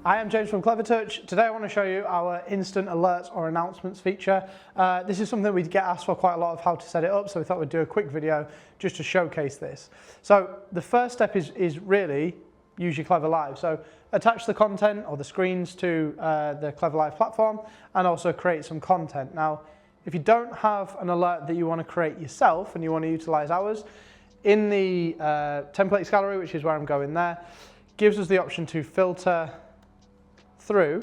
Hi, I'm James from Clevertouch. Today I want to show you our instant alerts or announcements feature. This is something we get asked for quite a lot of how to set it up, so we thought we'd do a quick video just to showcase this. So the first step is really use your CleverLive. So attach the content or the screens to the CleverLive platform and also create some content. Now, if you don't have an alert that you want to create yourself and you want to utilize ours, in the templates gallery, which is where I'm going there, gives us the option to filter through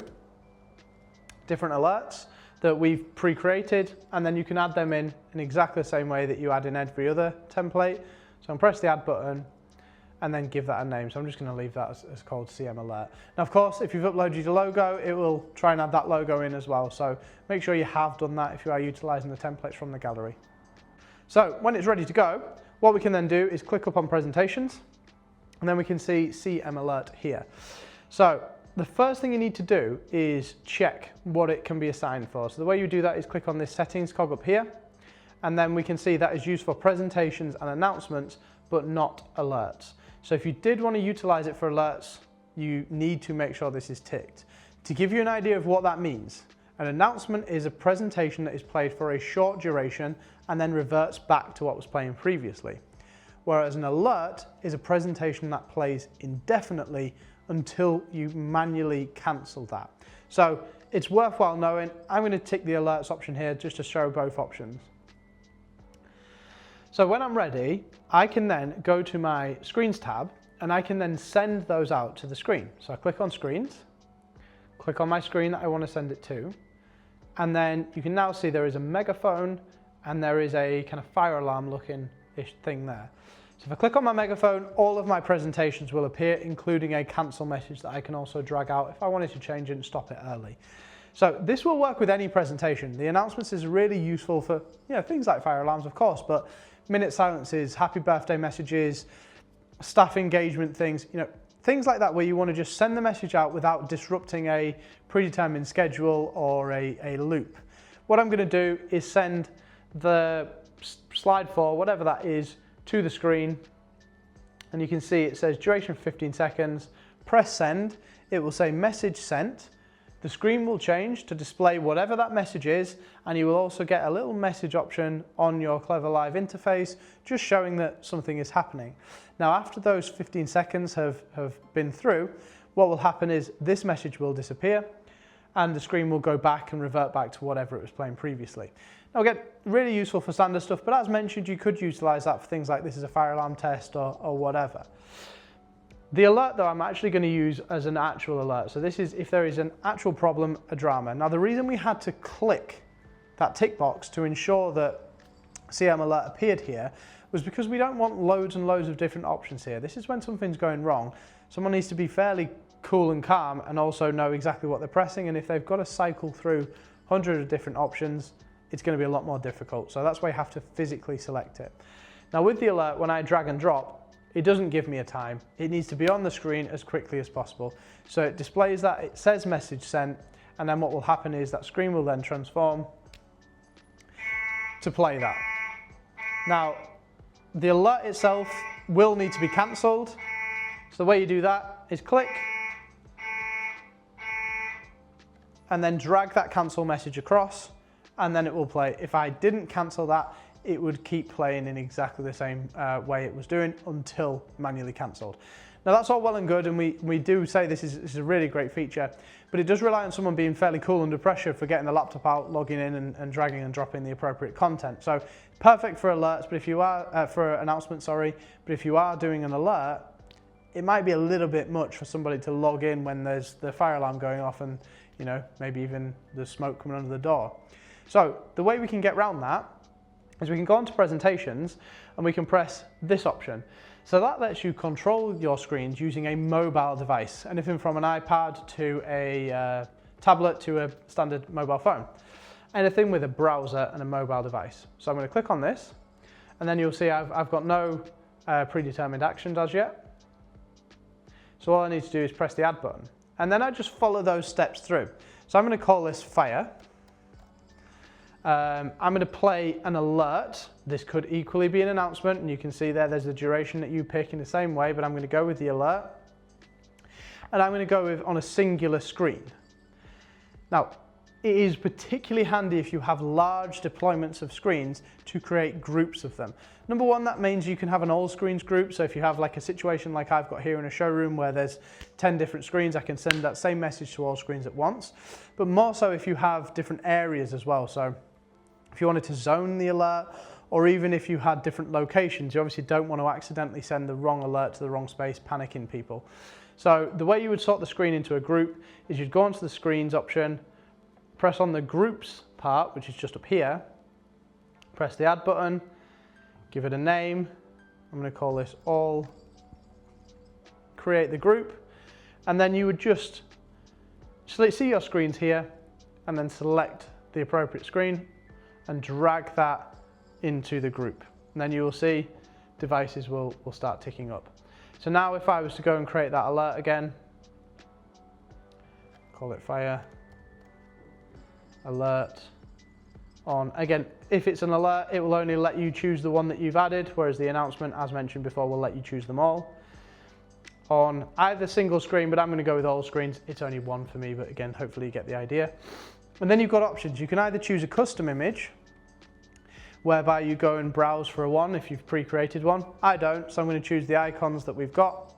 different alerts that we've pre-created, and then you can add them in exactly the same way that you add in every other template. So I'm press the add button and then give that a name. So I'm just going to leave that as called CM alert. Now, of course, if you've uploaded your logo, it will try and add that logo in as well. So make sure you have done that if you are utilizing the templates from the gallery. So when it's ready to go, what we can then do is click up on presentations, and then we can see CM alert here. So the first thing you need to do is check what it can be assigned for. So the way you do that is click on this settings cog up here, and then we can see that is used for presentations and announcements, but not alerts. So if you did want to utilize it for alerts, you need to make sure this is ticked. To give you an idea of what that means, an announcement is a presentation that is played for a short duration and then reverts back to what was playing previously. Whereas an alert is a presentation that plays indefinitely until you manually cancel that. So it's worthwhile knowing. I'm going to tick the alerts option here just to show both options. So when I'm ready, I can then go to my screens tab and I can then send those out to the screen. So I click on screens, click on my screen that I want to send it to, and then you can now see there is a megaphone and there is a kind of fire alarm looking-ish thing there. So if I click on my megaphone, all of my presentations will appear, including a cancel message that I can also drag out if I wanted to change it and stop it early. So this will work with any presentation. The announcements is really useful for things like fire alarms, of course, but minute silences, happy birthday messages, staff engagement things, things like that where you want to just send the message out without disrupting a predetermined schedule or a loop. What I'm going to do is send the slide 4, whatever that is, to the screen, and you can see it says duration 15 seconds, press send, it will say message sent, the screen will change to display whatever that message is, and you will also get a little message option on your CleverLive interface just showing that something is happening. Now after those 15 seconds have been through, what will happen is this message will disappear and the screen will go back and revert back to whatever it was playing previously. Now again, really useful for standard stuff, but as mentioned, you could utilize that for things like this is a fire alarm test or whatever. The alert though, I'm actually going to use as an actual alert. So this is if there is an actual problem, a drama. Now the reason we had to click that tick box to ensure that CM alert appeared here was because we don't want loads and loads of different options here. This is when something's going wrong. Someone needs to be fairly cool and calm and also know exactly what they're pressing, and if they've got to cycle through hundreds of different options, it's going to be a lot more difficult. So that's why you have to physically select it. Now with the alert, when I drag and drop, it doesn't give me a time. It needs to be on the screen as quickly as possible. So it displays that, it says message sent, and then what will happen is that screen will then transform to play that. Now, the alert itself will need to be cancelled. So the way you do that is click, and then drag that cancel message across, and then it will play. If I didn't cancel that, it would keep playing in exactly the same way it was doing until manually cancelled. Now that's all well and good, and we do say this is a really great feature, but it does rely on someone being fairly cool under pressure for getting the laptop out, logging in and dragging and dropping the appropriate content. So perfect for alerts, but if you are, for announcements, sorry, but if you are doing an alert, it might be a little bit much for somebody to log in when there's the fire alarm going off and maybe even the smoke coming under the door. So the way we can get around that is we can go onto presentations and we can press this option. So that lets you control your screens using a mobile device, anything from an iPad to a tablet to a standard mobile phone. Anything with a browser and a mobile device. So I'm going to click on this, and then you'll see I've got no predetermined actions as yet. So all I need to do is press the add button, and then I just follow those steps through. So I'm going to call this fire. I'm going to play an alert. This could equally be an announcement, and you can see there's the duration that you pick in the same way, but I'm going to go with the alert. and I'm going to go with on a singular screen. Now, it is particularly handy if you have large deployments of screens to create groups of them. Number one, that means you can have an all screens group. So if you have like a situation like I've got here in a showroom where there's 10 different screens, I can send that same message to all screens at once. But more so if you have different areas as well. So if you wanted to zone the alert, or even if you had different locations, you obviously don't want to accidentally send the wrong alert to the wrong space, panicking people. So the way you would sort the screen into a group is you'd go onto the screens option, press on the groups part, which is just up here, press the add button, give it a name. I'm going to call this all, create the group, and then you would just see your screens here and then select the appropriate screen and drag that into the group. And then you will see devices will start ticking up. So now if I was to go and create that alert again, call it fire alert on. Again, if it's an alert, it will only let you choose the one that you've added, whereas the announcement, as mentioned before, will let you choose them all. On either single screen, but I'm going to go with all screens. It's only one for me, but again, hopefully you get the idea. And then you've got options. You can either choose a custom image, whereby you go and browse for a one if you've pre-created one. I don't, so I'm going to choose the icons that we've got,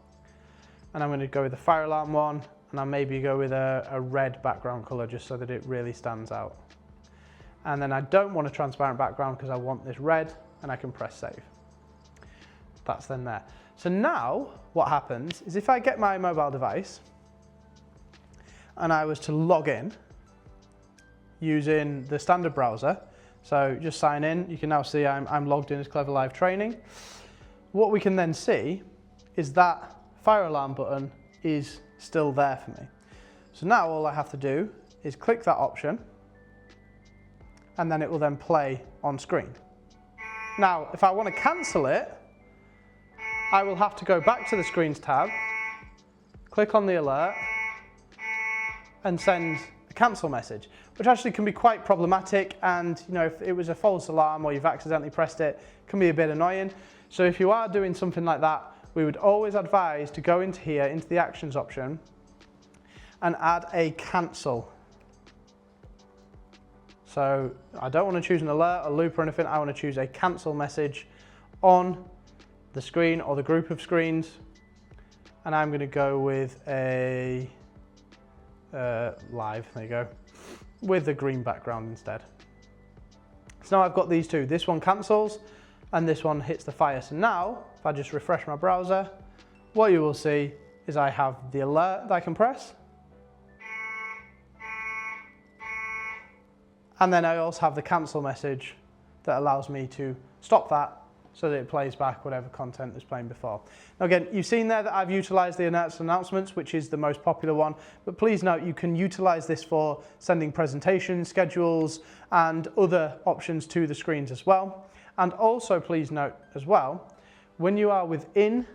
and I'm going to go with the fire alarm one, and I'll maybe go with a red background color just so that it really stands out. And then I don't want a transparent background because I want this red, and I can press save. That's then there. So now what happens is if I get my mobile device and I was to log in using the standard browser, so just sign in, you can now see I'm logged in as CleverLive Training. What we can then see is that fire alarm button is still there for me. So now all I have to do is click that option, and then it will then play on screen. Now, if I want to cancel it, I will have to go back to the Screens tab, click on the alert, and send a cancel message, which actually can be quite problematic, and if it was a false alarm or you've accidentally pressed it, it can be a bit annoying. So if you are doing something like that, we would always advise to go into here, into the actions option, and add a cancel. So I don't want to choose an alert, a loop or anything, I want to choose a cancel message on the screen or the group of screens, and I'm going to go with a live, there you go, with the green background instead. So now I've got these two, this one cancels and this one hits the fire. So now if I just refresh my browser, what you will see is I have the alert that I can press, and then I also have the cancel message that allows me to stop that so that it plays back whatever content was playing before. Now again, you've seen there that I've utilized the announcements, which is the most popular one, but please note you can utilize this for sending presentations, schedules, and other options to the screens as well. And also please note as well, when you are within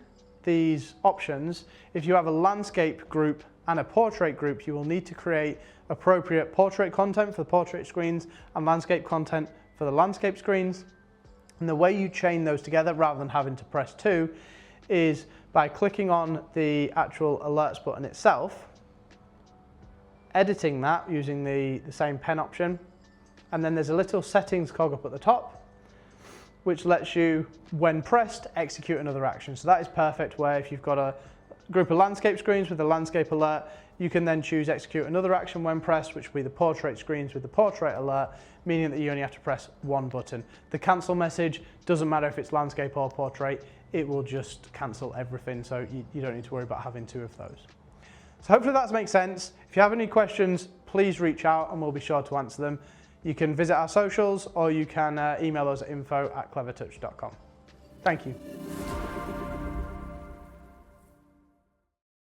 these options, if you have a landscape group and a portrait group, you will need to create appropriate portrait content for the portrait screens and landscape content for the landscape screens. And the way you chain those together rather than having to press 2 is by clicking on the actual alerts button itself, editing that using the same pen option, and then there's a little settings cog up at the top which lets you, when pressed, execute another action. So that is perfect where if you've got a group of landscape screens with a landscape alert, you can then choose execute another action when pressed, which will be the portrait screens with the portrait alert, meaning that you only have to press one button. The cancel message doesn't matter if it's landscape or portrait, it will just cancel everything, so you don't need to worry about having two of those. So hopefully that makes sense. If you have any questions, please reach out and we'll be sure to answer them. You can visit our socials or you can email us at info@clevertouch.com. Thank you.